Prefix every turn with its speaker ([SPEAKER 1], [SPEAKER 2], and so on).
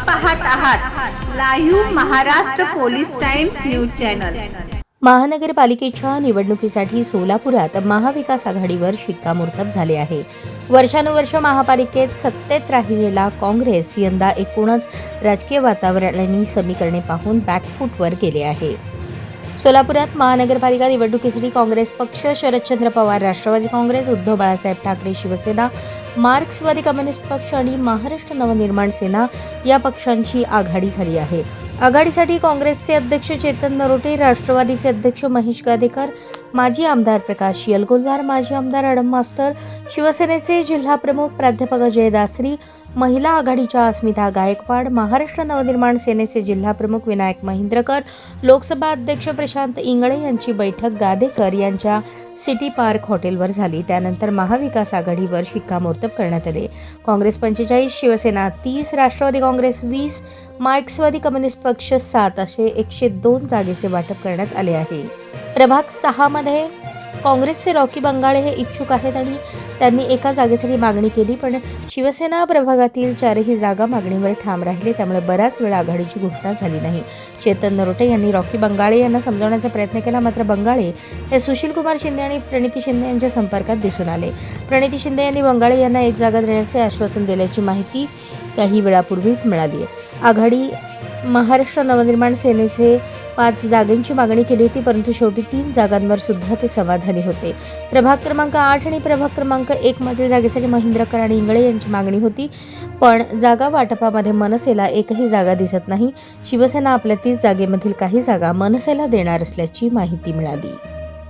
[SPEAKER 1] पाहत आहात live Maharashtra police times news channel.
[SPEAKER 2] महानगरपालिकेच्या निवडणुकीसाठी सोलापुरात महाविकास आघाडीवर शिक्कामोर्तब झाले आहे। वर्षानुवर्ष महापालिकेत सत्तेत राहिलेला काँग्रेस यंदा एकूणच राजकीय वातावरण आणि समीकरणे पाहून बॅकफूटवर गेले आहे। सोलापुरात महानगरपालिका निवडणुकीसाठी काँग्रेस पक्ष, शरदचंद्र पवार राष्ट्रवादी काँग्रेस, उद्धव बाळासाहेब ठाकरे शिवसेना, मार्क्सवादी कम्युनिस्ट पक्ष आणि महाराष्ट्र नवनिर्माण सेना या पक्षांची आघाडी झाली आहे। आघाडीसाठी काँग्रेसचे अध्यक्ष चेतन नरोटे, राष्ट्रवादीचे अध्यक्ष महेश गादेकर, माजी आमदार प्रकाश यलगोलवार, माजी आमदार अडम मास्टर, शिवसेनेचे जिल्हाप्रमुख प्राध्यापक अजय दासरी, महिला आघाडीच्या अस्मिता गायकवाड, महाराष्ट्र नवनिर्माण सेनेचे जिल्हाप्रमुख विनायक महिंद्रकर, लोकसभा अध्यक्ष प्रशांत इंगळे यांची बैठक गादेकर यांच्या सिटी पार्क हॉटेलवर झाली। त्यानंतर महाविकास आघाडीवर शिक्कामोर्तब करण्यात आले। काँग्रेस 45, शिवसेना 30, राष्ट्रवादी काँग्रेस 20, मार्क्सवादी कम्युनिस्ट पक्ष 7 असे 102 जागेचे वाटप करण्यात आले आहे। प्रभाग 6 मध्ये काँग्रेसचे रॉकी बंगाळे हे इच्छुक आहेत आणि त्यांनी एका जागेसाठी मागणी केली, पण शिवसेना प्रभागातील 4ही जागा मागणीवर ठाम राहिले, त्यामुळे बराच वेळ आघाडीची घोषणा झाली नाही। चेतन नरोटे यांनी रॉकी बंगाळे यांना समजावण्याचा प्रयत्न केला, मात्र बंगाळे हे सुशील कुमार शिंदे आणि प्रणिती शिंदे यांच्या संपर्कात दिसून आले। प्रणिती शिंदे यांनी बंगाळे यांना एक जागा देण्याचे आश्वासन दिल्याची माहिती काही वेळापूर्वीच मिळाली आहे। आघाडी महाराष्ट्र नवनिर्माण सेनेचे 5 जागांची मागणी केली होती, परंतु शेवटी 3 जागांवर सुद्धा ते समाधानी होते। प्रभाग क्रमांक 8 आणि प्रभाग क्रमांक 1 मधील जागेसाठी महिंद्रकर आणि इंगळे यांची मागणी होती, पण जागा वाटपामध्ये मनसेला एकही जागा दिसत नाही। शिवसेना आपल्या 30 जागेमधील काही जागा मनसेला देणार असल्याची माहिती मिळाली।